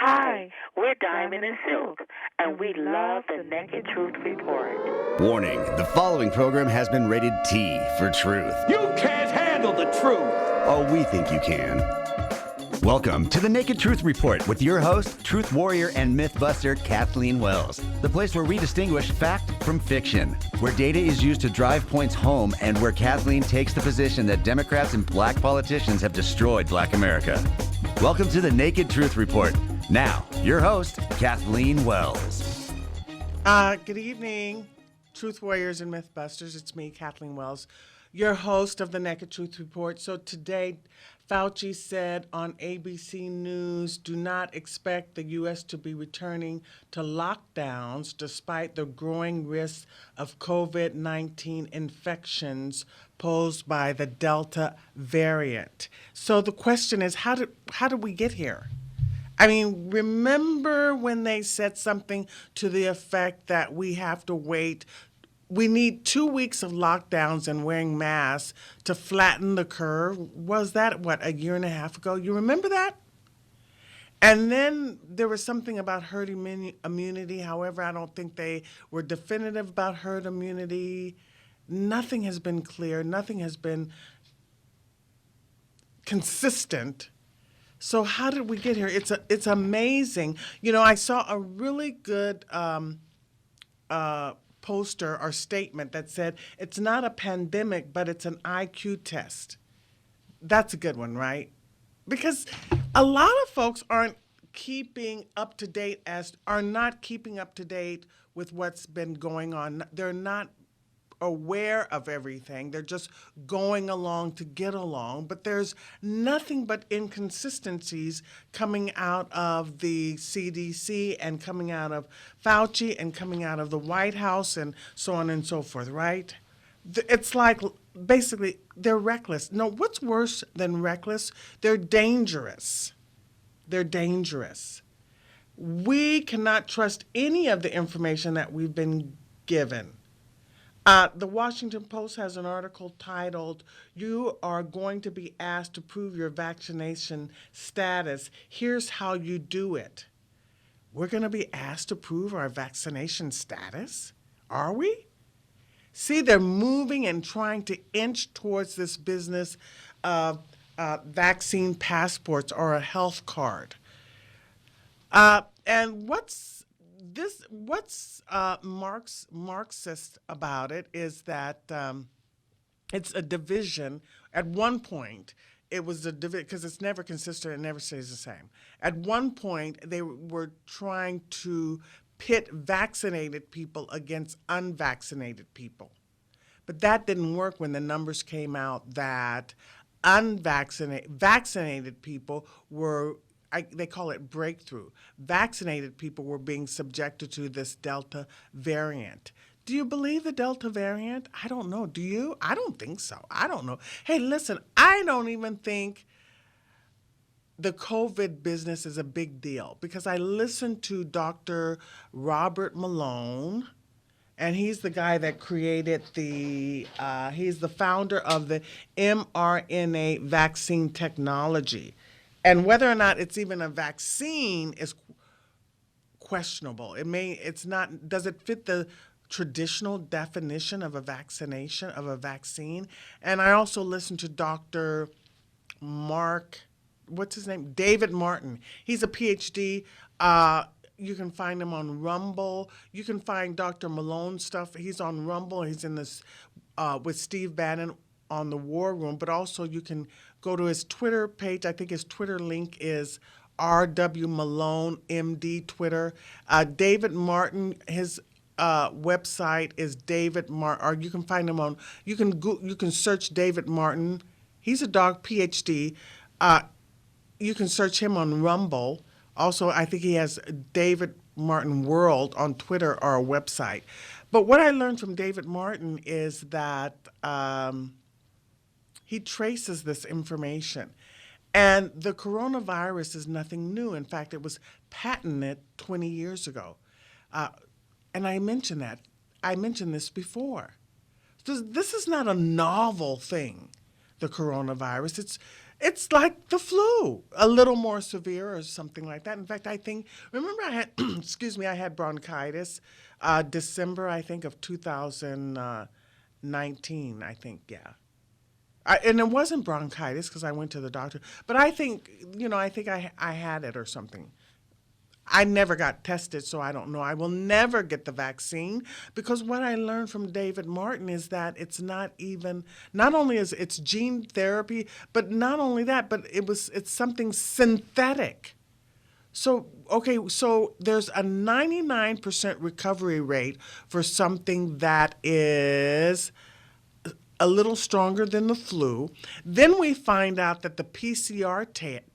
Hi, we're Diamond and Silk, and we love the Naked Truth Report. Warning, the following program has been rated T for truth. You can't handle the truth. Oh, we think you can. Welcome to the Naked Truth Report with your host, truth warrior and mythbuster Kathleen Wells. The place where we distinguish fact from fiction, where data is used to drive points home, and where Kathleen takes the position that Democrats and black politicians have destroyed black America. Welcome to the Naked Truth Report. Now, your host, Kathleen Wells. Good evening, Truth Warriors and Mythbusters. It's me, Kathleen Wells, your host of the Naked Truth Report. So today, Fauci said on ABC News, do not expect the U.S. to be returning to lockdowns despite the growing risk of COVID-19 infections posed by the Delta variant. So the question is, how did we get here? I mean, remember when they said something to the effect that we have to wait, we need 2 weeks of lockdowns and wearing masks to flatten the curve? Was that, a year and a half ago? You remember that? And then there was something about herd immunity. However, I don't think they were definitive about herd immunity. Nothing has been clear. Nothing has been consistent. So how did we get here? It's amazing. You know, I saw a really good poster or statement that said it's not a pandemic, but it's an IQ test. That's a good one, right? Because a lot of folks are not keeping up to date with what's been going on. They're not aware of everything. They're just going along to get along. But there's nothing but inconsistencies coming out of the CDC and coming out of Fauci and coming out of the White House and so on and so forth, right? It's like basically they're reckless. No, what's worse than reckless? They're dangerous. They're dangerous. We cannot trust any of the information that we've been given. The Washington Post has an article titled, "You are going to be asked to prove your vaccination status. Here's how you do it." We're going to be asked to prove our vaccination status? Are we? See, they're moving and trying to inch towards this business of vaccine passports or a health card. And what's Marxist about it is that it's a division. At one point, it was a division because it's never consistent. It never stays the same. At one point, they were trying to pit vaccinated people against unvaccinated people. But that didn't work when the numbers came out that vaccinated people were, they call it breakthrough. Vaccinated people were being subjected to this Delta variant. Do you believe the Delta variant? I don't know. Do you? I don't think so. I don't know. Hey, listen, I don't even think the COVID business is a big deal because I listened to Dr. Robert Malone, and he's the guy that created he's the founder of the mRNA vaccine technology. And whether or not it's even a vaccine is questionable. It's not, does it fit the traditional definition of a vaccination, of a vaccine? And I also listened to Dr. David Martin. He's a PhD. You can find him on Rumble. You can find Dr. Malone's stuff. He's on Rumble. He's in this with Steve Bannon on the War Room, but also you can go to his Twitter page. I think his Twitter link is RW Malone MD Twitter. David Martin, his website is David Martin, or you can find him on, you can search David Martin. He's a PhD. You can search him on Rumble. Also, I think he has David Martin World on Twitter or a website. But what I learned from David Martin is that he traces this information. And the coronavirus is nothing new. In fact, it was patented 20 years ago. And I mentioned that. I mentioned this before. This is not a novel thing, the coronavirus. It's like the flu, a little more severe or something like that. In fact, remember I had, excuse me, I had bronchitis December, I think, of 2019, I think, yeah. And it wasn't bronchitis because I went to the doctor, but I think, I had it or something. I never got tested, so I don't know. I will never get the vaccine because what I learned from David Martin is that it's not only is it's gene therapy, but not only that, but it's something synthetic. So, okay, so there's a 99% recovery rate for something that is a little stronger than the flu. Then we find out that the PCR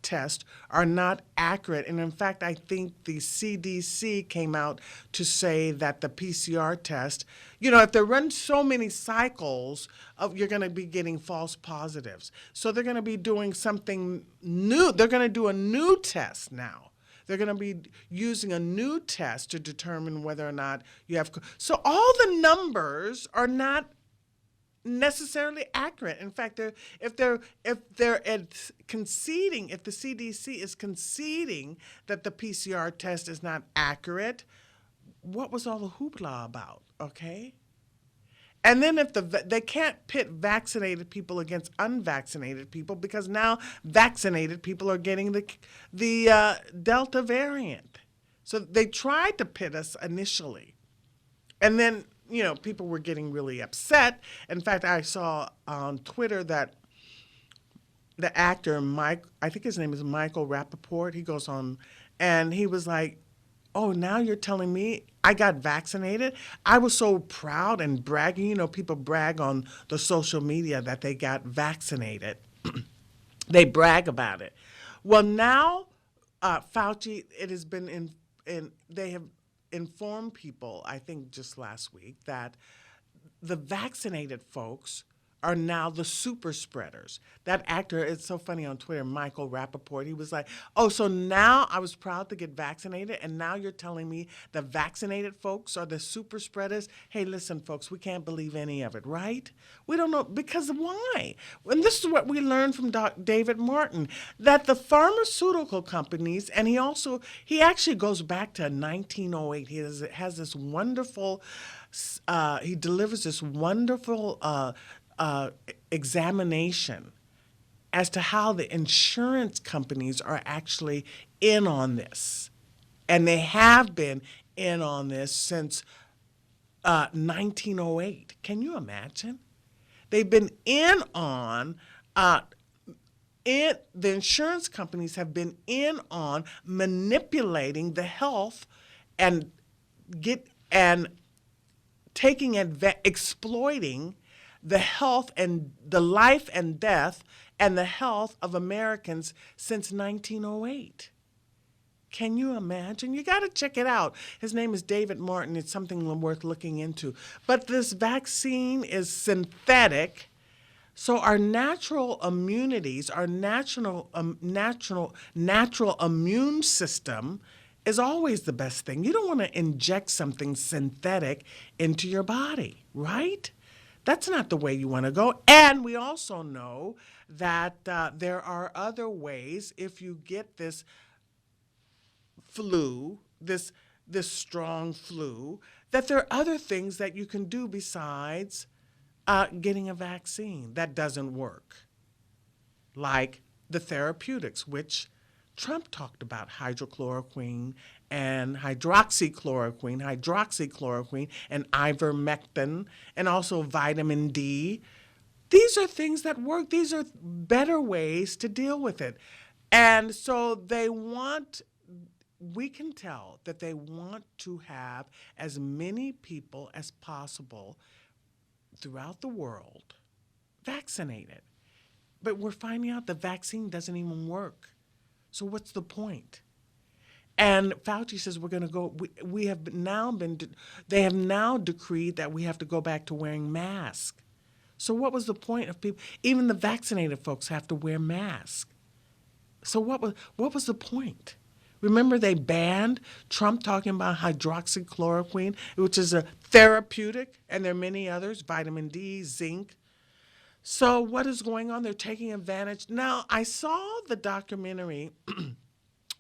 tests are not accurate. And in fact, I think the CDC came out to say that the PCR test, if they run so many cycles, you're going to be getting false positives. So they're going to be doing something new. They're going to do a new test now. They're going to be using a new test to determine whether or not you have. So all the numbers are not necessarily accurate. In fact, if the CDC is conceding that the PCR test is not accurate, what was all the hoopla about? Okay. And then if they can't pit vaccinated people against unvaccinated people because now vaccinated people are getting the Delta variant. So they tried to pit us initially, and then people were getting really upset. In fact, I saw on Twitter that the actor I think his name is Michael Rappaport. He goes on, and he was like, "Oh, now you're telling me I got vaccinated? I was so proud and bragging. People brag on the social media that they got vaccinated. They brag about it. Well, now Fauci, it has been they have informed people, I think just last week, that the vaccinated folks are now the super spreaders. That actor, it's so funny on Twitter, Michael Rappaport, he was like, "Oh, so now I was proud to get vaccinated, and now you're telling me the vaccinated folks are the super spreaders? Hey, listen, folks, we can't believe any of it, right? We don't know, because why?" And this is what we learned from David Martin, that the pharmaceutical companies, and he actually goes back to 1908. He has this wonderful, he delivers this wonderful examination as to how the insurance companies are actually in on this. And they have been in on this since 1908. Can you imagine? They've been in on, the insurance companies have been in on manipulating the health and exploiting the health and the life and death and the health of Americans since 1908. Can you imagine? You got to check it out. His name is David Martin. It's something worth looking into. But this vaccine is synthetic. So our natural immunities, our natural immune system is always the best thing. You don't want to inject something synthetic into your body, right? That's not the way you want to go. And we also know that there are other ways if you get this flu, this strong flu, that there are other things that you can do besides getting a vaccine that doesn't work. Like the therapeutics, which Trump talked about, hydrochloroquine and hydroxychloroquine, and ivermectin, and also vitamin D. These are things that work. These are better ways to deal with it. And so we can tell that they want to have as many people as possible throughout the world vaccinated. But we're finding out the vaccine doesn't even work. So what's the point? And Fauci says we're going to go. They have now decreed that we have to go back to wearing masks. So what was the point of people? Even the vaccinated folks have to wear masks. So what was the point? Remember, they banned Trump talking about hydroxychloroquine, which is a therapeutic, and there are many others, vitamin D, zinc. So what is going on? They're taking advantage. Now, I saw the documentary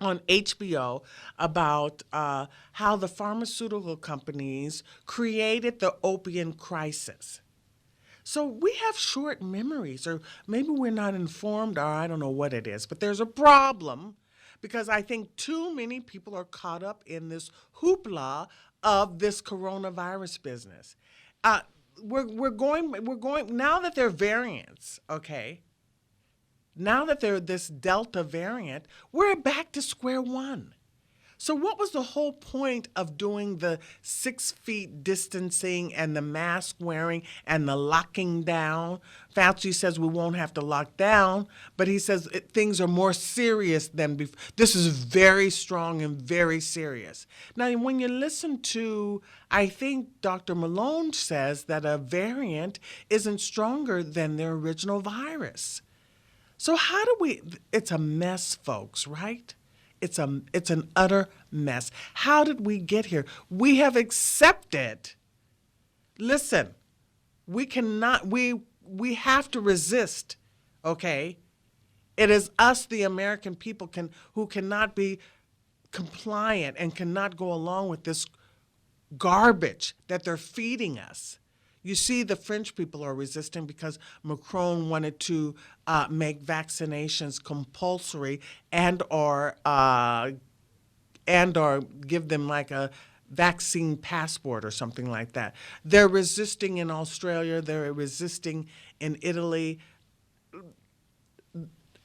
on HBO about how the pharmaceutical companies created the opium crisis. So we have short memories, or maybe we're not informed, or I don't know what it is, but there's a problem because I think too many people are caught up in this hoopla of this coronavirus business. Uh, we're going now that they're variants, okay? Now that they're this Delta variant, we're back to square one. So, what was the whole point of doing the 6 feet distancing and the mask wearing and the locking down? Fauci says we won't have to lock down, but he says things are more serious than before. This is very strong and very serious. Now, when you listen to, I think Dr. Malone says that a variant isn't stronger than the original virus. So, how do we? It's a mess, folks, right? It's an utter mess. How did we get here? We have accepted. Listen, we have to resist, okay? It is us, the American people, who cannot be compliant and cannot go along with this garbage that they're feeding us. You see, the French people are resisting because Macron wanted to make vaccinations compulsory and/or give them like a vaccine passport or something like that. They're resisting in Australia. They're resisting in Italy.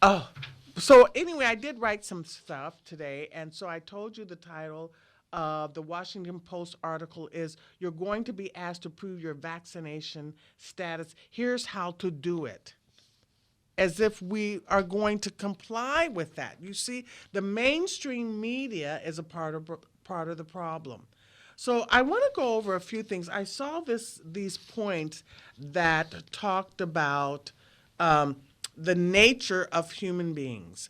Oh, so anyway, I did write some stuff today, and so I told you the title of the Washington Post article is "You're going to be asked to prove your vaccination status. Here's how to do it." As if we are going to comply with that. You see, the mainstream media is a part of the problem. So I want to go over a few things. I saw these points that talked about the nature of human beings.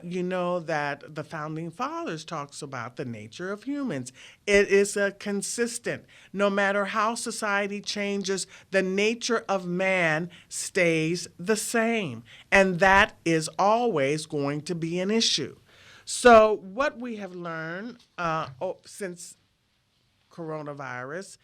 You know that the Founding Fathers talks about the nature of humans. It is a consistent. No matter how society changes, the nature of man stays the same. And that is always going to be an issue. So what we have learned since coronavirus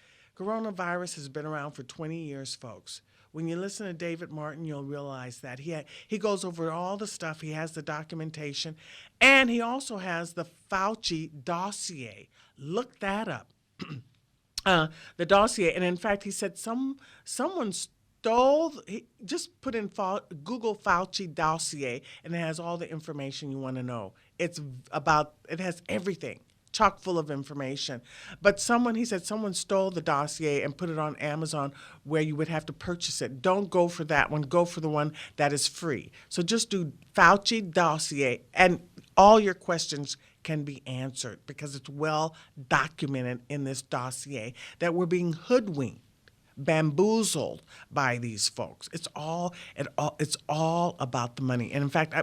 has been around for 20 years, folks. When you listen to David Martin, you'll realize that he goes over all the stuff. He has the documentation, and he also has the Fauci dossier. Look that up, the dossier. And in fact, he said someone stole. He just put in Google Fauci dossier, and it has all the information you want to know. It has everything. Chock full of information. But he said someone stole the dossier and put it on Amazon where you would have to purchase it. Don't go for that one. Go for the one that is free. So just do Fauci dossier and all your questions can be answered because it's well documented in this dossier that we're being hoodwinked, bamboozled by these folks. It's all about the money. And in fact,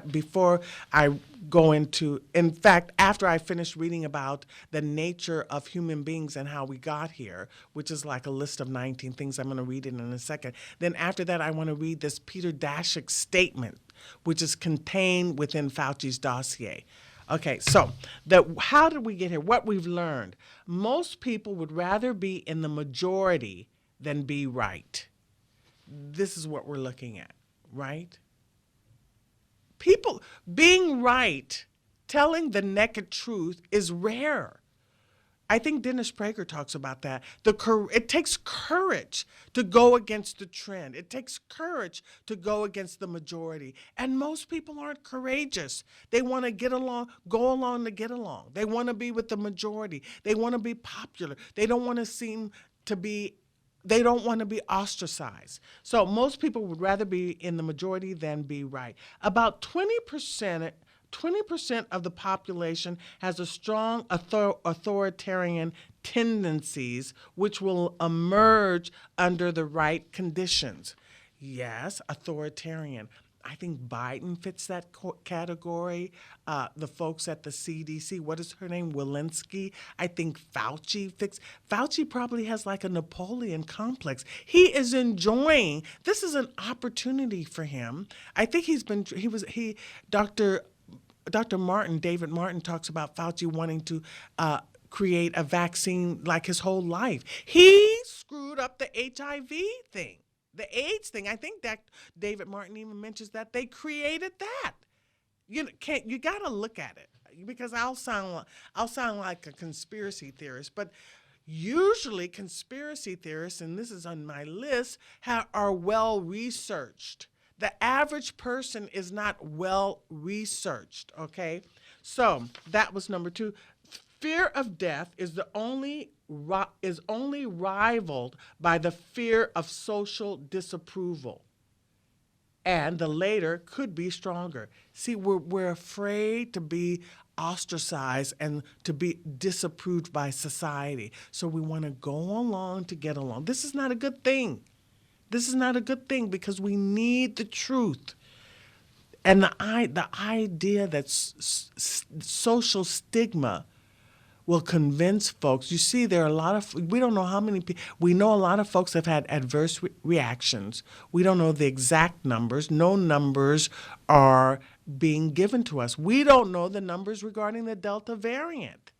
after I finished reading about the nature of human beings and how we got here, which is like a list of 19 things, I'm going to read it in a second. Then after that, I want to read this Peter Daszak's statement, which is contained within Fauci's dossier. Okay, so how did we get here? What we've learned. Most people would rather be in the majority than be right. This is what we're looking at, right? People being right, telling the naked truth is rare. I think Dennis Prager talks about that. It takes courage to go against the trend. It takes courage to go against the majority. And most people aren't courageous. They want to go along to get along. They want to be with the majority. They want to be popular. They don't want to be ostracized. So most people would rather be in the majority than be right. About 20% of the population has a strong authoritarian tendencies which will emerge under the right conditions. Yes, authoritarian. I think Biden fits that category. The folks at the CDC, what is her name? Walensky. I think Fauci fits. Fauci probably has like a Napoleon complex. He is enjoying. This is an opportunity for him. I think Dr. Martin, David Martin, talks about Fauci wanting to create a vaccine like his whole life. He screwed up the HIV thing, the AIDS thing. I think that David Martin even mentions that they created that. You got to look at it, because I'll sound like a conspiracy theorist, but usually conspiracy theorists, and this is on my list, are well researched. The average person is not well researched, okay? So that was number 2. Fear of death is only rivaled by the fear of social disapproval. And the later could be stronger. See, we're afraid to be ostracized and to be disapproved by society. So we want to go along to get along. This is not a good thing. This is not a good thing, because we need the truth. And the idea that social stigma will convince folks. You see, there are a lot of, we don't know how many people, we know a lot of folks have had adverse reactions. We don't know the exact numbers. No numbers are being given to us. We don't know the numbers regarding the Delta variant.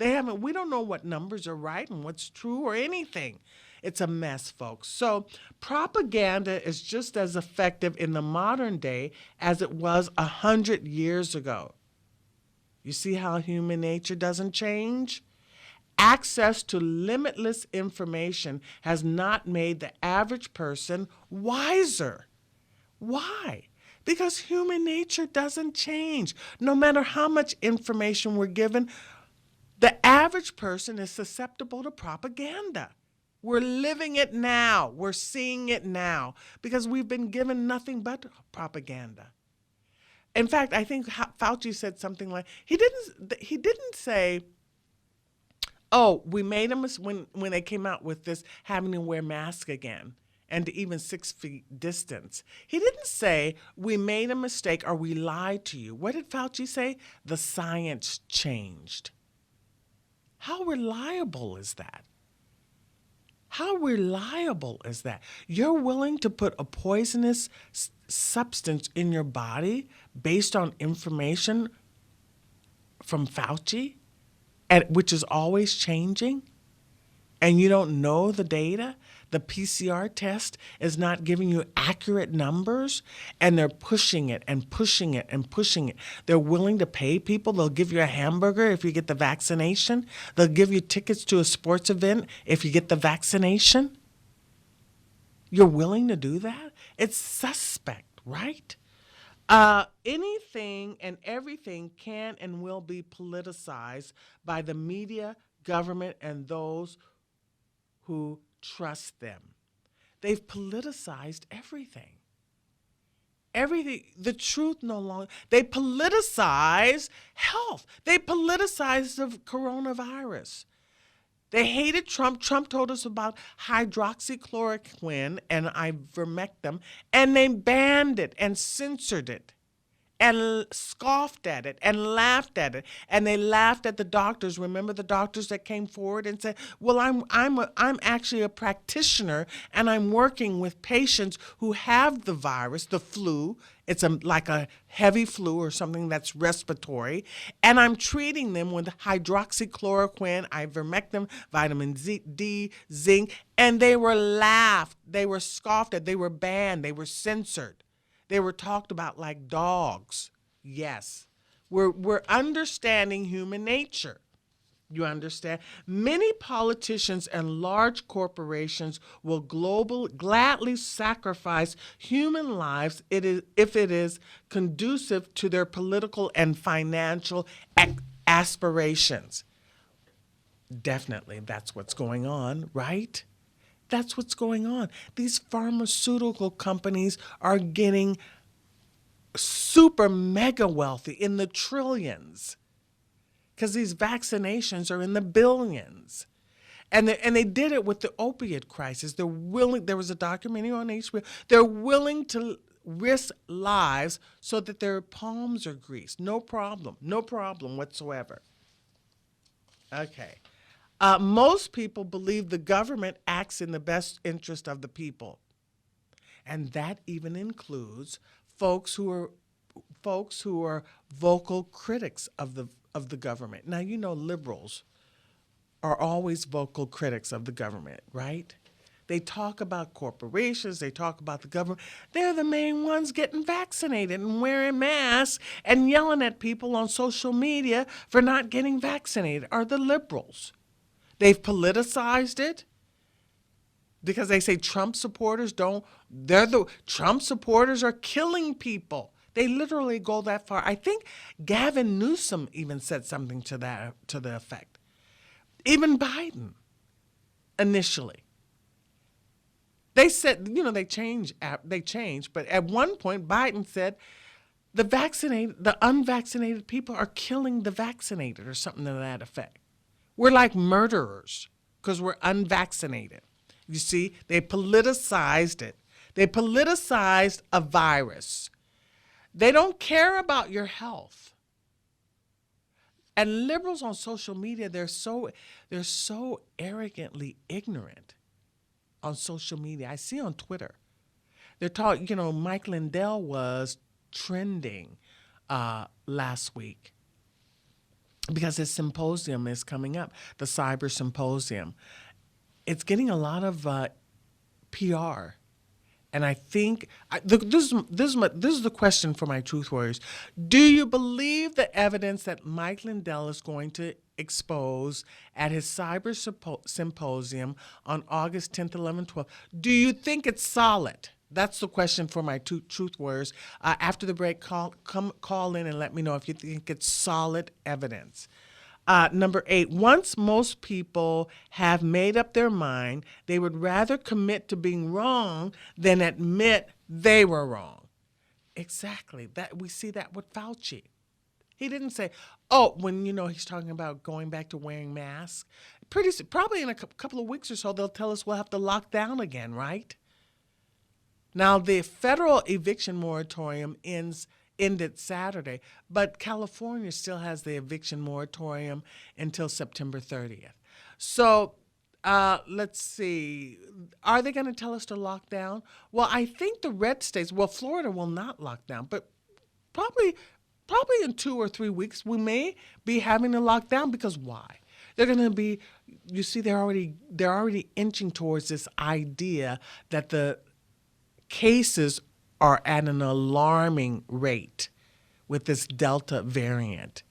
We don't know what numbers are right and what's true or anything. It's a mess, folks. So propaganda is just as effective in the modern day as it was 100 years ago. You see how human nature doesn't change? Access to limitless information has not made the average person wiser. Why? Because human nature doesn't change. No matter how much information we're given, the average person is susceptible to propaganda. We're living it now. We're seeing it now because we've been given nothing but propaganda. In fact, I think Fauci said something like, he didn't say, oh, we made them when they came out with this having to wear masks again and to even 6 feet distance. He didn't say we made a mistake or we lied to you. What did Fauci say? The science changed. How reliable is that? How reliable is that? You're willing to put a poisonous substance in your body based on information from Fauci, which is always changing, and you don't know the data? The PCR test is not giving you accurate numbers, and they're pushing it and pushing it and pushing it. They're willing to pay people. They'll give you a hamburger if you get the vaccination. They'll give you tickets to a sports event if you get the vaccination. You're willing to do that? It's suspect, right? Anything and everything can and will be politicized by the media, government, and those who trust them. They've politicized everything. Everything, the truth no longer. They politicize health. They politicize the coronavirus. They hated Trump. Trump told us about hydroxychloroquine and ivermectin, and they banned it and censored it and scoffed at it and laughed at it. And they laughed at the doctors. Remember the doctors that came forward and said, well, I'm actually a practitioner, and I'm working with patients who have the virus, the flu. It's like a heavy flu or something that's respiratory. And I'm treating them with hydroxychloroquine, ivermectin, vitamin D, zinc. And they were laughed. They were scoffed at. They were banned. They were censored. They were talked about like dogs. Yes. We're understanding human nature. You understand? Many politicians and large corporations will gladly sacrifice human lives if it is conducive to their political and financial aspirations. Definitely, that's what's going on, right? That's what's going on. These pharmaceutical companies are getting super mega wealthy in the trillions because these vaccinations are in the billions. And they did it with the opiate crisis. They're willing. There was a documentary on HBO. They're willing to risk lives so that their palms are greased. No problem whatsoever. Okay. Most people believe the government acts in the best interest of the people, and that even includes folks who are vocal critics of the government. Now, liberals are always vocal critics of the government, right? They talk about corporations, they talk about the government. They're the main ones getting vaccinated and wearing masks and yelling at people on social media for not getting vaccinated, are the liberals. They've politicized it because they say Trump supporters Trump supporters are killing people. They literally go that far. I think Gavin Newsom even said something to the effect. Even Biden, initially. They said, they change, but at one point Biden said the unvaccinated people are killing the vaccinated, or something to that effect. We're like murderers because we're unvaccinated. You see, they politicized it. They politicized a virus. They don't care about your health. And liberals on social media, they're so arrogantly ignorant on social media. I see on Twitter. They're talking, Mike Lindell was trending last week because his symposium is coming up, the Cyber Symposium. It's getting a lot of PR. And I think, this is the question for my Truth Warriors. Do you believe the evidence that Mike Lindell is going to expose at his cyber symposium on August 10th, 11th, 12th? Do you think it's solid? That's the question for my Truth Warriors. After the break, call in and let me know if you think it's solid evidence. Number 8, once most people have made up their mind, they would rather commit to being wrong than admit they were wrong. Exactly. That we see that with Fauci. He didn't say, when he's talking about going back to wearing masks. Probably in a couple of weeks or so, they'll tell us we'll have to lock down again, right? Now, the federal eviction moratorium ended Saturday, but California still has the eviction moratorium until September 30th. So let's see. Are they going to tell us to lock down? Well, I think the red states, Florida will not lock down, but probably in 2 or 3 weeks we may be having to lock down, because why? They're going to be, they're already inching towards this idea that the cases are at an alarming rate with this Delta variant.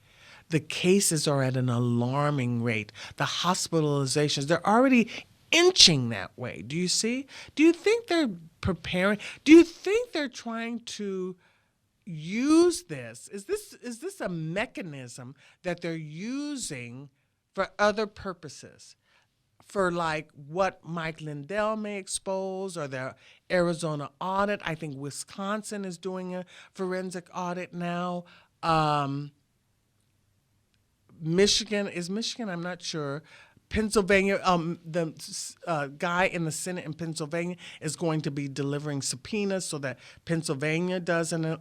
The cases are at an alarming rate. The hospitalizations, they're already inching that way. Do you see? Do you think they're preparing? Do you think they're trying to use this? Is this a mechanism that they're using for other purposes? For like what Mike Lindell may expose, or the Arizona audit. I think Wisconsin is doing a forensic audit now. Michigan, I'm not sure. Pennsylvania, the guy in the Senate in Pennsylvania is going to be delivering subpoenas so that Pennsylvania does a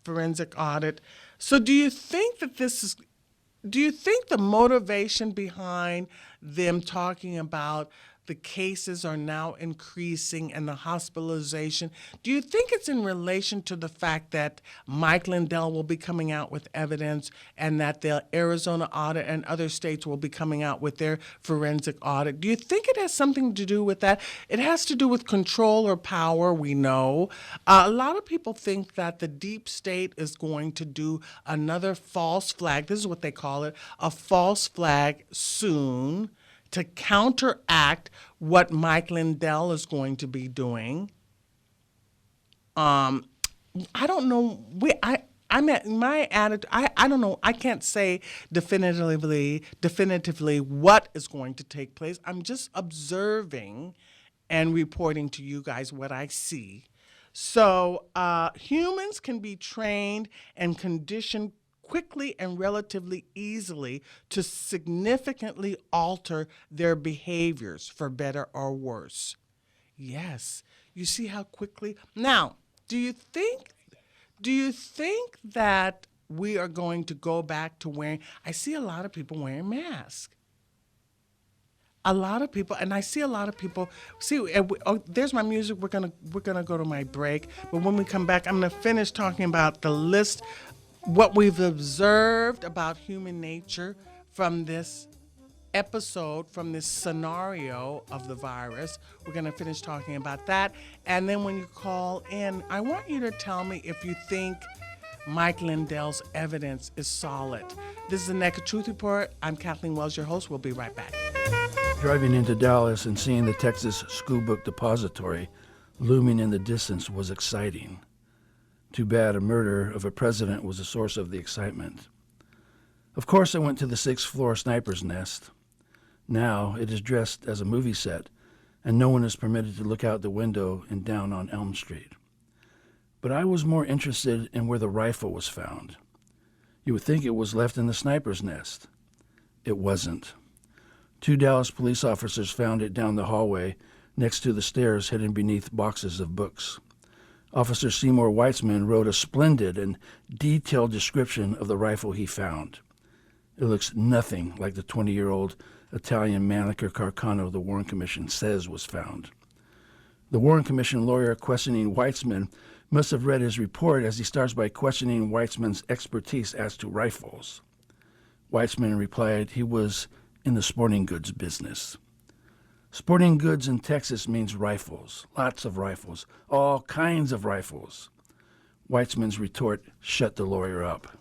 forensic audit. So do you think the motivation behind them talking about the cases are now increasing and the hospitalization, do you think it's in relation to the fact that Mike Lindell will be coming out with evidence, and that the Arizona audit and other states will be coming out with their forensic audit? Do you think it has something to do with that? It has to do with control or power, we know. A lot of people think that the deep state is going to do another false flag. This is what they call it, a false flag soon, to counteract what Mike Lindell is going to be doing. I don't know. I'm at my attitude. I don't know. I can't say definitively what is going to take place. I'm just observing and reporting to you guys what I see. So humans can be trained and conditioned quickly and relatively easily to significantly alter their behaviors for better or worse. Yes, you see how quickly. Now, Do you think Do you think that we are going to go back to wearing? I see a lot of people wearing masks. A lot of people, and I see a lot of people. See, there's my music. We're gonna go to my break, but when we come back, I'm gonna finish talking about the list, what we've observed about human nature from this episode, from this scenario of the virus. We're going to finish talking about that. And then when you call in, I want you to tell me if you think Mike Lindell's evidence is solid. This is the Naked Truth Report. I'm Kathleen Wells, your host. We'll be right back. Driving into Dallas and seeing the Texas School Book Depository looming in the distance was exciting. Too bad a murder of a president was the source of the excitement. Of course, I went to the 6th floor sniper's nest. Now it is dressed as a movie set, and no one is permitted to look out the window and down on Elm Street. But I was more interested in where the rifle was found. You would think it was left in the sniper's nest. It wasn't. 2 Dallas police officers found it down the hallway next to the stairs hidden beneath boxes of books. Officer Seymour Weitzman wrote a splendid and detailed description of the rifle he found. It looks nothing like the 20-year-old Italian Mannlicher Carcano the Warren Commission says was found. The Warren Commission lawyer questioning Weitzman must have read his report, as he starts by questioning Weitzman's expertise as to rifles. Weitzman replied he was in the sporting goods business. Sporting goods in Texas means rifles, lots of rifles, all kinds of rifles. Weitzman's retort shut the lawyer up.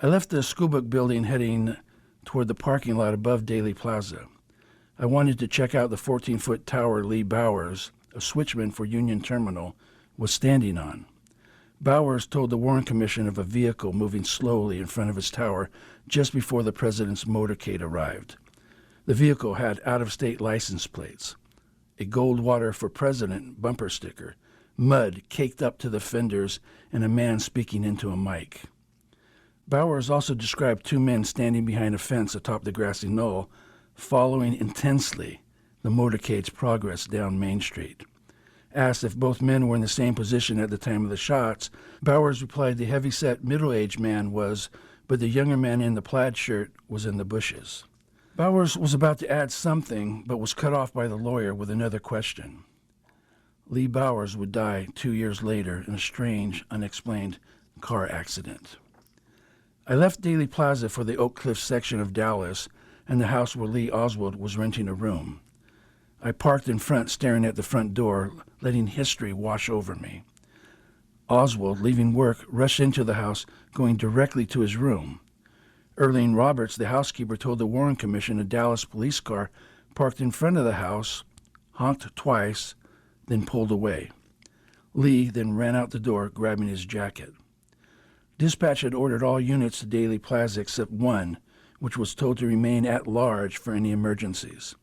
I left the school book building heading toward the parking lot above Daley Plaza. I wanted to check out the 14-foot tower Lee Bowers, a switchman for Union Terminal, was standing on. Bowers told the Warren Commission of a vehicle moving slowly in front of his tower just before the president's motorcade arrived. The vehicle had out-of-state license plates, a Goldwater for President bumper sticker, mud caked up to the fenders, and a man speaking into a mic. Bowers also described 2 men standing behind a fence atop the grassy knoll, following intensely the motorcade's progress down Main Street. Asked if both men were in the same position at the time of the shots, Bowers replied the heavy-set middle-aged man was, but the younger man in the plaid shirt was in the bushes. Bowers was about to add something, but was cut off by the lawyer with another question. Lee Bowers would die 2 years later in a strange, unexplained car accident. I left Daley Plaza for the Oak Cliff section of Dallas and the house where Lee Oswald was renting a room. I parked in front, staring at the front door, letting history wash over me. Oswald, leaving work, rushed into the house, going directly to his room. Earlene Roberts, the housekeeper, told the Warren Commission a Dallas police car parked in front of the house, honked twice, then pulled away. Lee then ran out the door, grabbing his jacket. Dispatch had ordered all units to Daley Plaza except one, which was told to remain at large for any emergencies.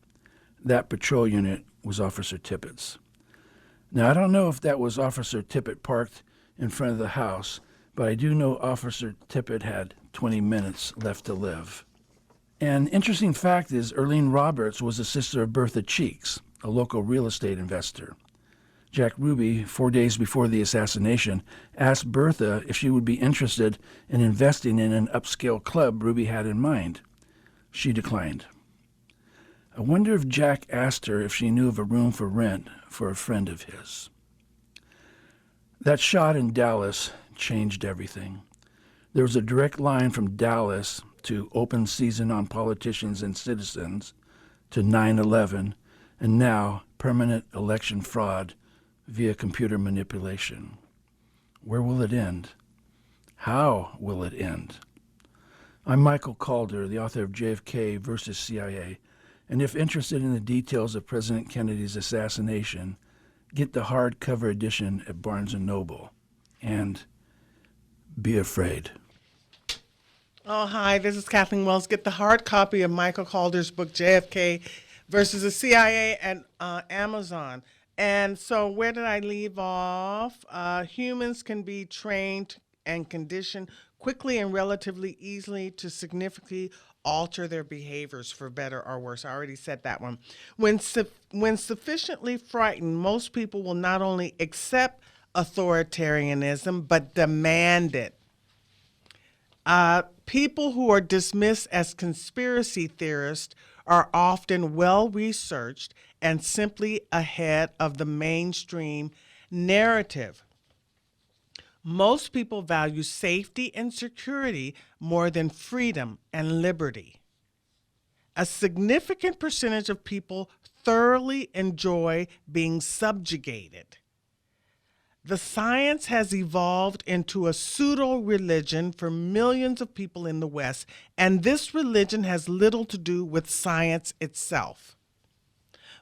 That patrol unit was Officer Tippett's. Now, I don't know if that was Officer Tippett parked in front of the house, but I do know Officer Tippett had 20 minutes left to live. An interesting fact is Earlene Roberts was the sister of Bertha Cheeks, a local real estate investor. Jack Ruby, 4 days before the assassination, asked Bertha if she would be interested in investing in an upscale club Ruby had in mind. She declined. I wonder if Jack asked her if she knew of a room for rent for a friend of his. That shot in Dallas changed everything. There was a direct line from Dallas to open season on politicians and citizens to 9/11, and now permanent election fraud via computer manipulation. Where will it end? How will it end? I'm Michael Calder, the author of JFK versus CIA, and if interested in the details of President Kennedy's assassination, get the hardcover edition at Barnes & Noble. And be afraid. Oh, hi, this is Kathleen Wells. Get the hard copy of Michael Calder's book, JFK versus the CIA, at Amazon. And so where did I leave off? Humans can be trained and conditioned quickly and relatively easily to significantly alter their behaviors for better or worse. I already said that one. When sufficiently frightened, most people will not only accept authoritarianism, but demand it. People who are dismissed as conspiracy theorists are often well researched and simply ahead of the mainstream narrative. Most people value safety and security more than freedom and liberty. A significant percentage of people thoroughly enjoy being subjugated. The science has evolved into a pseudo-religion for millions of people in the West, and this religion has little to do with science itself.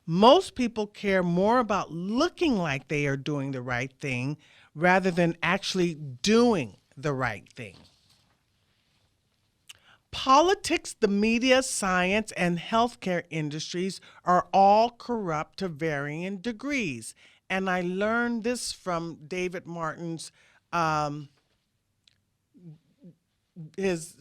Most people care more about looking like they are doing the right thing rather than actually doing the right thing. Politics, the media, science, and healthcare industries are all corrupt to varying degrees. And I learned this from David Martin's his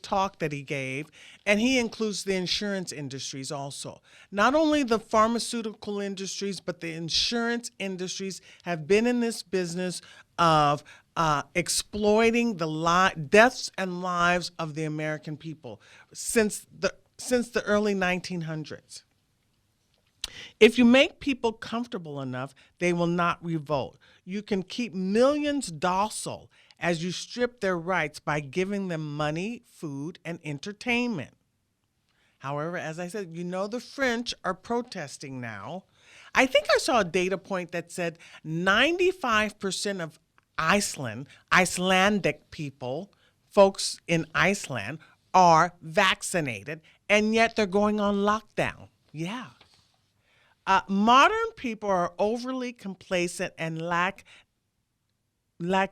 talk that he gave, and he includes the insurance industries also. Not only the pharmaceutical industries, but the insurance industries have been in this business of exploiting the deaths and lives of the American people since the early 1900s. If you make people comfortable enough, they will not revolt. You can keep millions docile as you strip their rights by giving them money, food, and entertainment. However, as I said, the French are protesting now. I think I saw a data point that said 95% of Icelandic people, folks in Iceland, are vaccinated, and yet they're going on lockdown. Yeah. Modern people are overly complacent and lack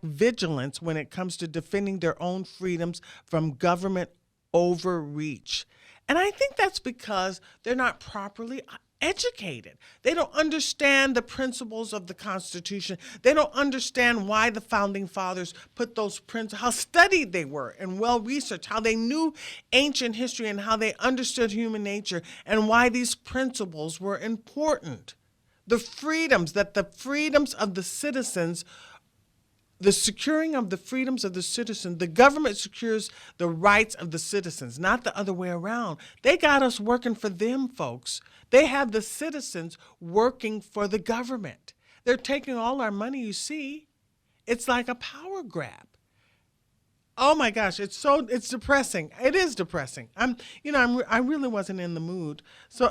vigilance when it comes to defending their own freedoms from government overreach. And I think that's because they're not properly educated. They don't understand the principles of the Constitution. They don't understand why the Founding Fathers put those principles, how studied they were and well-researched, how they knew ancient history and how they understood human nature and why these principles were important. The freedoms of the citizens, the securing of the freedoms of the citizen, the government secures the rights of the citizens, not the other way around. They got us working for them, folks. They have the citizens working for the government. They're taking all our money, you see. It's like a power grab. Oh my gosh, it's depressing. It is depressing. I really wasn't in the mood. So,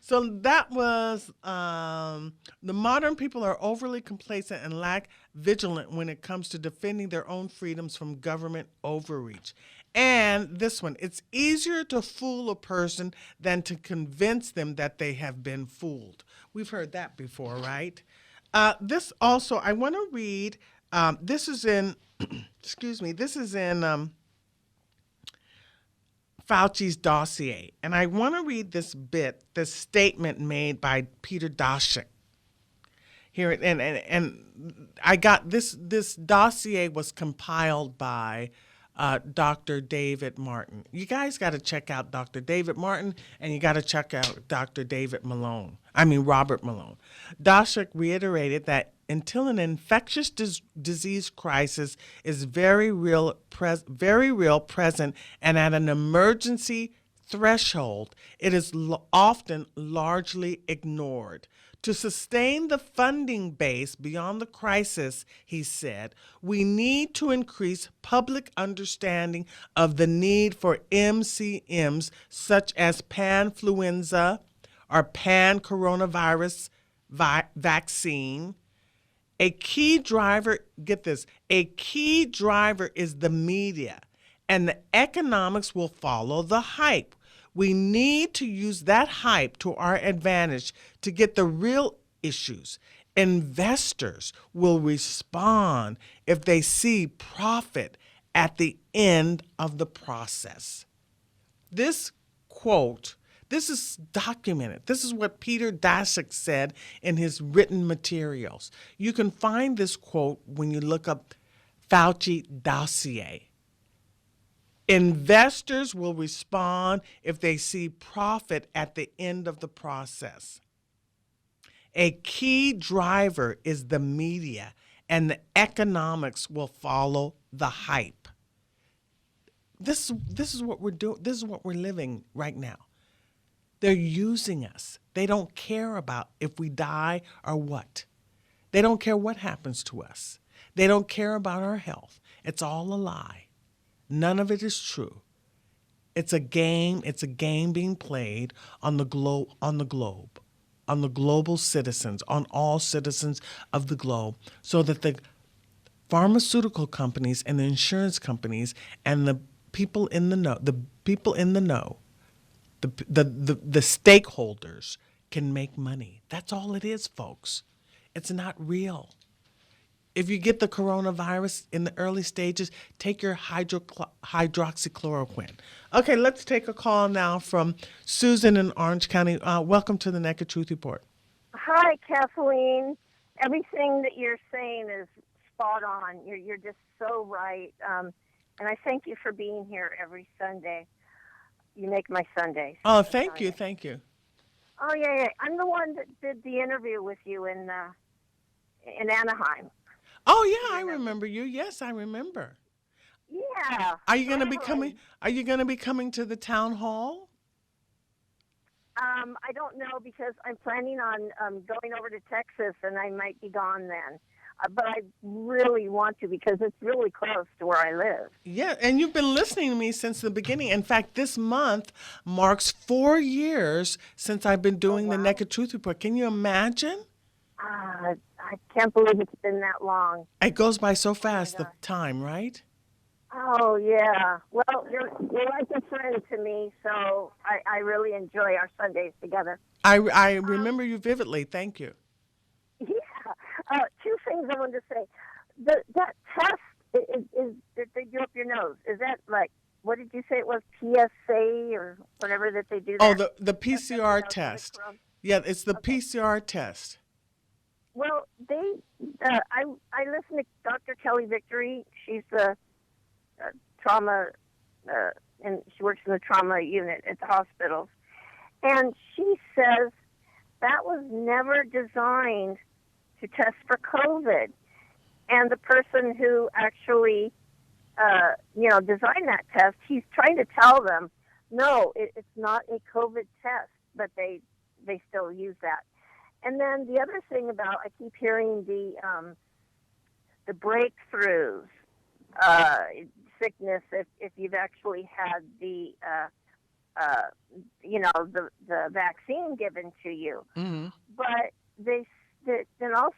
so that was the modern people are overly complacent and lack vigilant when it comes to defending their own freedoms from government overreach. And this one, it's easier to fool a person than to convince them that they have been fooled. We've heard that before, right? This also, I want to read. This is in. This is in Fauci's dossier. And I want to read this statement made by Peter Daszak. Here, and I got this dossier was compiled by Dr. David Martin. You guys got to check out Dr. David Martin, and you got to check out Robert Malone. Daszak reiterated that until an infectious disease crisis is very real, present, and at an emergency threshold, it is often largely ignored. To sustain the funding base beyond the crisis, he said, we need to increase public understanding of the need for MCMs such as panfluenza or pan-coronavirus vaccine. A key driver, get this, a key driver is the media, and the economics will follow the hype. We need to use that hype to our advantage to get the real issues. Investors will respond if they see profit at the end of the process. This quote, this is documented. This is what Peter Daszak said in his written materials. You can find this quote when you look up Fauci dossier. Investors will respond if they see profit at the end of the process. A key driver is the media, and the economics will follow the hype. This is what we're doing. This is what we're living right now. They're using us. They don't care about if we die or what. They don't care what happens to us. They don't care about our health. It's all a lie. None of it is true. It's a game. It's a game being played on the globe, on the global citizens, on all citizens of the globe, so that the pharmaceutical companies and the insurance companies and the people in the know, the stakeholders can make money. That's all it is, folks. It's not real. If you get the coronavirus in the early stages, take your hydroxychloroquine. Okay, let's take a call now from Susan in Orange County. Welcome to the Naked Truth Report. Hi, Kathleen. Everything that you're saying is spot on. You're just so right. And I thank you for being here every Sunday. You make my Sundays. Oh, thank you. Oh, yeah. I'm the one that did the interview with you in Anaheim. Oh, yeah, I remember you. Yes, I remember. Yeah. Are you going to be coming? Are you going to be coming to the town hall? I don't know because I'm planning on going over to Texas, and I might be gone then. But I really want to because it's really close to where I live. Yeah, and you've been listening to me since the beginning. In fact, this month marks 4 years since I've been doing the Naked Truth Report. Can you imagine? I can't believe it's been that long. It goes by so fast, the time, right? Oh, yeah. Well, you're like a friend to me, so I really enjoy our Sundays together. I remember you vividly. Thank you. Yeah. Two things I wanted to say. That test is that they do up your nose. Is that like, what did you say it was, PSA or whatever that they do? Oh, the PCR test. Yeah, it's the PCR test. Well, I listen to Dr. Kelly Victory. She's the trauma, and she works in the trauma unit at the hospitals. And she says that was never designed to test for COVID. And the person who actually, designed that test, he's trying to tell them, no, it's not a COVID test, but they still use that. And then the other thing about, I keep hearing the breakthroughs, sickness, if you've actually had the vaccine given to you. Mm-hmm. But they say that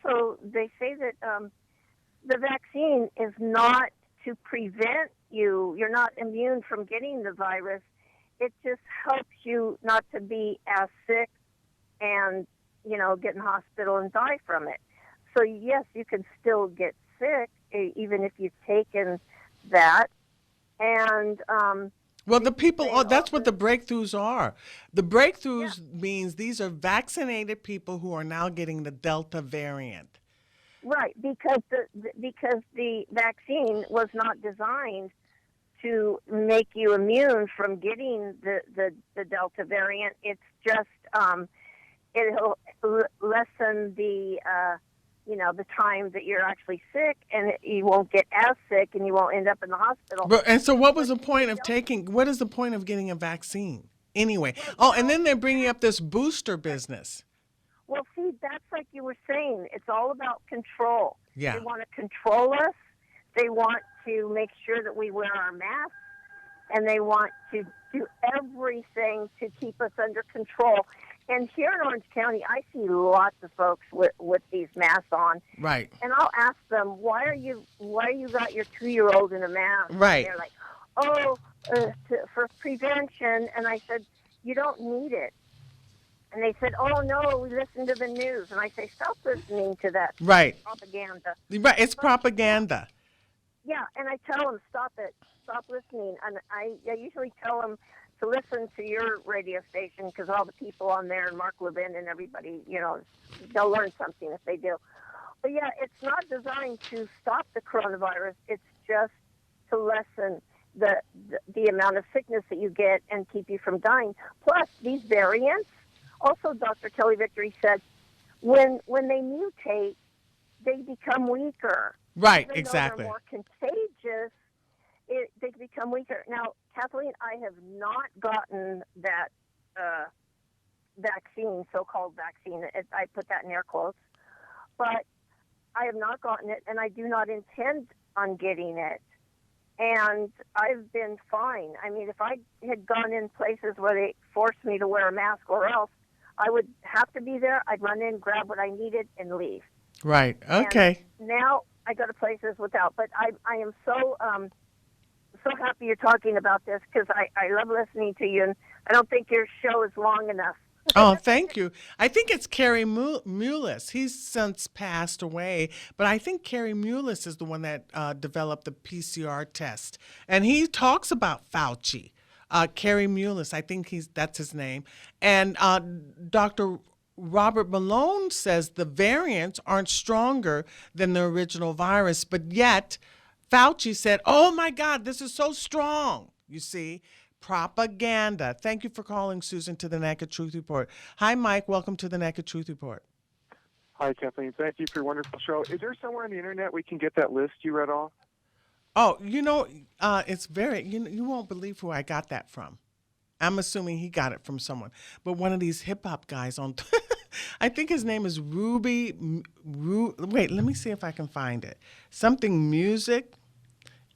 the vaccine is not to prevent you. You're not immune from getting the virus. It just helps you not to be as sick and, get in the hospital and die from it. So, yes, you can still get sick, even if you've taken that. And well, the people, that's what the breakthroughs are. The breakthroughs means these are vaccinated people who are now getting the Delta variant. Right, because the vaccine was not designed to make you immune from getting the Delta variant. It's just it'll lessen the the time that you're actually sick, and you won't get as sick, and you won't end up in the hospital. And so, what was the point of what is the point of getting a vaccine anyway? And then they're bringing up this booster business. Well, see, that's like you were saying. It's all about control. Yeah. They want to control us. They want to make sure that we wear our masks, and they want to do everything to keep us under control. And here in Orange County, I see lots of folks with these masks on. Right. And I'll ask them, why you got your 2-year-old in a mask? Right. And they're like, for prevention. And I said, you don't need it. And they said, oh, no, we listen to the news. And I say, stop listening to that propaganda. Right, it's propaganda. Yeah, and I tell them, stop it. Stop listening. And I usually tell them to listen to your radio station because all the people on there and Mark Levin and everybody, they'll learn something if they do. But, yeah, it's not designed to stop the coronavirus. It's just to lessen the amount of sickness that you get and keep you from dying. Plus, these variants, also Dr. Kelly Victory said, when they mutate, they become weaker. Right, Even exactly. though they're more contagious, they become weaker. Now, Kathleen, I have not gotten that vaccine, so-called vaccine. I put that in air quotes. But I have not gotten it, and I do not intend on getting it. And I've been fine. I mean, if I had gone in places where they forced me to wear a mask or else, I would have to be there. I'd run in, grab what I needed, and leave. Right. Okay. And now I go to places without. But I am so happy you're talking about this because I love listening to you, and I don't think your show is long enough. Oh, thank you. I think it's Kerry Mullis. He's since passed away, but I think Kerry Mullis is the one that developed the PCR test, and he talks about Fauci. Kerry Mullis, I think that's his name, and Dr. Robert Malone says the variants aren't stronger than the original virus, but yet Fauci said, "Oh my God, this is so strong." You see. Propaganda. Thank you for calling, Susan, to the Naked Truth Report. Hi, Mike. Welcome to the Naked Truth Report. Hi, Kathleen. Thank you for your wonderful show. Is there somewhere on the internet we can get that list you read off? Oh, it's very, you won't believe who I got that from. I'm assuming he got it from someone. But one of these hip hop guys on, I think his name is wait, let me see if I can find it. Something music.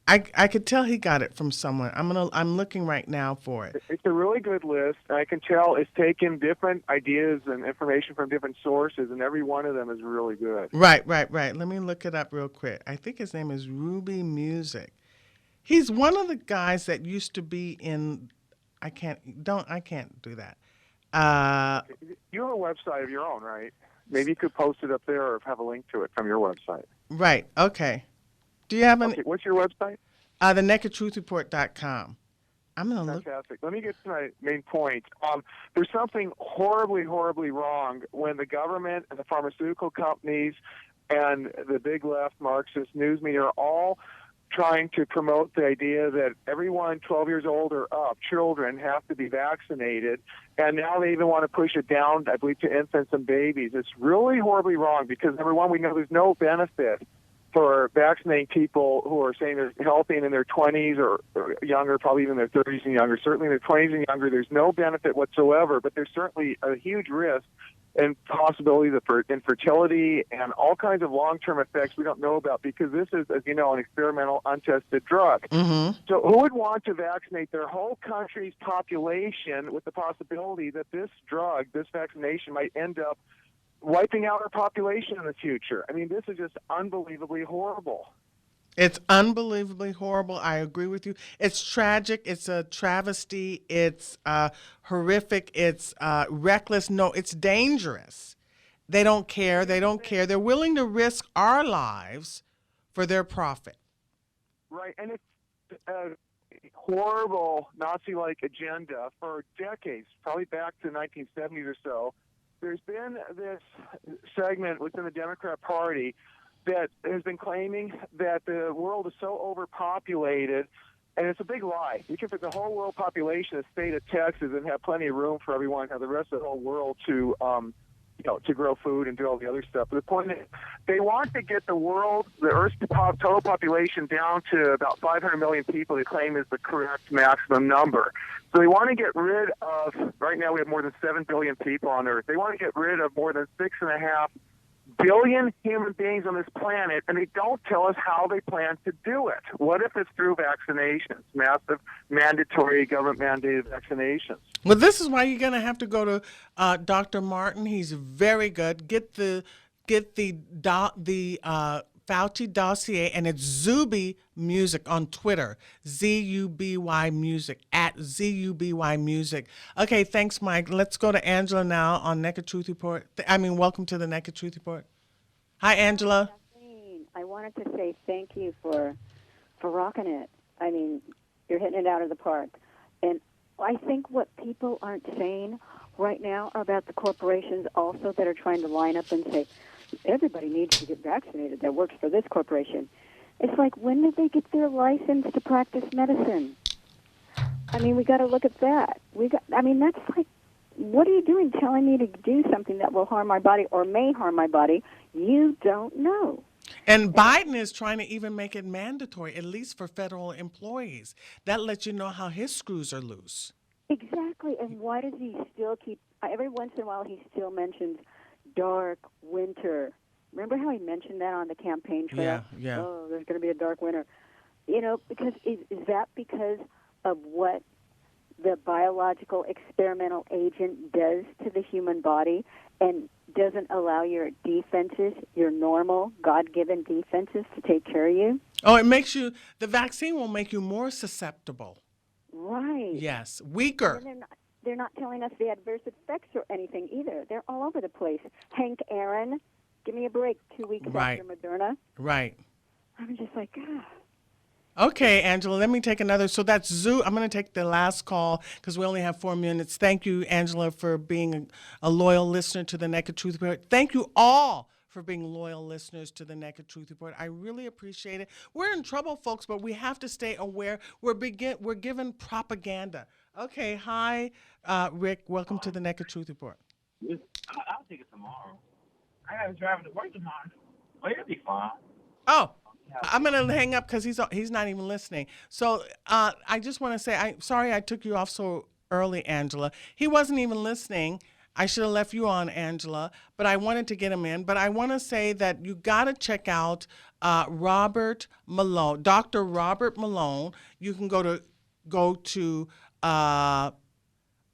I could tell he got it from someone. I'm looking right now for it. It's a really good list. I can tell it's taken different ideas and information from different sources, and every one of them is really good. Right. Let me look it up real quick. I think his name is Ruby Music. He's one of the guys that used to be in. I can't do that. You have a website of your own, right? Maybe you could post it up there or have a link to it from your website. Right. Okay. Do you have Okay, what's your website? The NakedTruthReport.com. I'm going to look. Fantastic. Let me get to my main point. There's something horribly, horribly wrong when the government and the pharmaceutical companies and the big left Marxist news media are all trying to promote the idea that everyone 12 years old or up, children, have to be vaccinated. And now they even want to push it down, I believe, to infants and babies. It's really horribly wrong because, number one, we know there's no benefit for vaccinating people who are saying they're healthy and in their 20s or younger, probably even their 30s and younger. Certainly in their 20s and younger, there's no benefit whatsoever, but there's certainly a huge risk and possibility for infertility and all kinds of long-term effects we don't know about because this is, as you know, an experimental, untested drug. Mm-hmm. So who would want to vaccinate their whole country's population with the possibility that this drug, this vaccination, might end up wiping out our population in the future? I mean, this is just unbelievably horrible. It's unbelievably horrible. I agree with you. It's tragic. It's a travesty. It's horrific. It's reckless. No, it's dangerous. They don't care. They're willing to risk our lives for their profit. Right, and it's a horrible Nazi-like agenda for decades, probably back to the 1970s or so. There's been this segment within the Democrat Party that has been claiming that the world is so overpopulated, and it's a big lie. You can put the whole world population in the state of Texas and have plenty of room for everyone, have the rest of the whole world to, to grow food and do all the other stuff. But the point is, they want to get the Earth's total population down to about 500 million people. They claim is the correct maximum number. So they want to get rid of. Right now, we have more than 7 billion people on Earth. They want to get rid of more than 6.5 billion human beings on this planet, and they don't tell us how they plan to do it. What if it's through vaccinations, massive, mandatory, government-mandated vaccinations? Well, this is why you're going to have to go to Dr. Martin. He's very good. Get the Fauci dossier, and it's Zuby Music on Twitter, ZUBY Music, at ZUBY Music. Okay, thanks, Mike. Let's go to Angela now on Naked Truth Report. Welcome to the Naked Truth Report. Hi, Angela. Kathleen, I wanted to say thank you for rocking it. I mean, you're hitting it out of the park. And I think what people aren't saying right now about the corporations also that are trying to line up and say, everybody needs to get vaccinated that works for this corporation. It's like, when did they get their license to practice medicine? I mean, we got to look at that. That's like what are you doing telling me to do something that will harm my body or may harm my body? You don't know. And Biden is trying to even make it mandatory, at least for federal employees. That lets you know how his screws are loose. Exactly. And why does he still keep, every once in a while he still mentions dark winter. Remember how he mentioned that on the campaign trail? Yeah. Oh, there's going to be a dark winter. You know, because is that because of what the biological experimental agent does to the human body and doesn't allow your defenses, your normal God-given defenses, to take care of you? Oh, the vaccine will make you more susceptible. Right. Yes, weaker. And they're not telling us the adverse effects or anything either. They're all over the place. Hank Aaron, give me a break, 2 weeks after Moderna. Right. I'm just like, ah. Okay, Angela, let me take another. So that's Zoo. I'm going to take the last call because we only have 4 minutes. Thank you, Angela, for being a loyal listener to the Naked Truth Report. Thank you all for being loyal listeners to the Naked Truth Report. I really appreciate it. We're in trouble, folks, but we have to stay aware. We're given propaganda. Okay, hi, Rick. Welcome to the Naked Truth Report. I'll take it tomorrow. I got to drive to work tomorrow. Oh, it'll be fine. Oh, I'm going to hang up because he's not even listening. So I just want to say, I'm sorry I took you off so early, Angela. He wasn't even listening. I should have left you on, Angela, but I wanted to get him in. But I want to say that you got to check out Robert Malone, Dr. Robert Malone. You can go to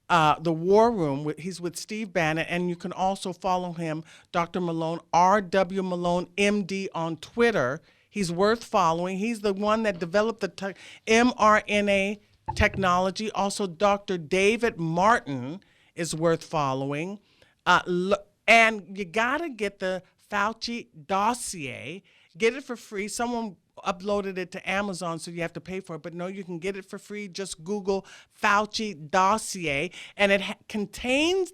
the War Room. He's with Steve Bannon, and you can also follow him, Dr. Malone, R.W. Malone, MD, on Twitter. He's worth following. He's the one that developed the mRNA technology. Also, Dr. David Martin is worth following. And you got to get the Fauci dossier. Get it for free. Someone uploaded it to Amazon, so you have to pay for it. But no, you can get it for free. Just Google Fauci dossier, and it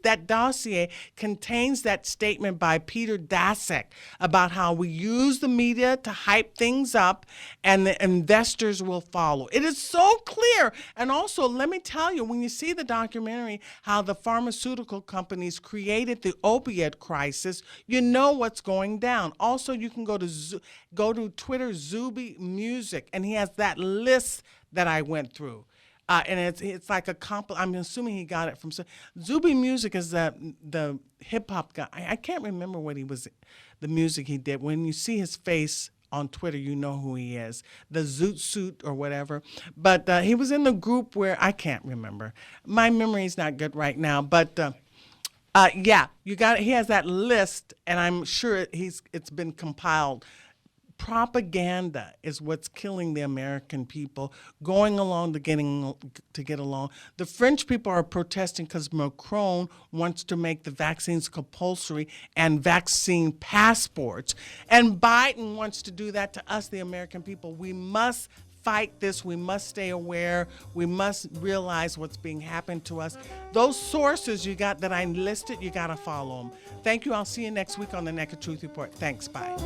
that dossier contains that statement by Peter Daszak about how we use the media to hype things up, and the investors will follow. It is so clear. And also, let me tell you, when you see the documentary, how the pharmaceutical companies created the opiate crisis, you know what's going down. Also, you can go to Twitter, Zuby Music, and he has that list that I went through. And it's like I'm assuming he got it from Zuby Music is the hip hop guy. I can't remember the music he did. When you see his face on Twitter, you know who he is. The Zoot Suit or whatever. But he was in the group where I can't remember. My memory's not good right now. But yeah, he has that list, and I'm sure it's been compiled. Propaganda is what's killing the American people, going along to get along. The French people are protesting because Macron wants to make the vaccines compulsory and vaccine passports. And Biden wants to do that to us, the American people. We must fight this. We must stay aware. We must realize what's being happened to us. Those sources that I listed, you got to follow them. Thank you. I'll see you next week on the Naked Truth Report. Thanks. Bye.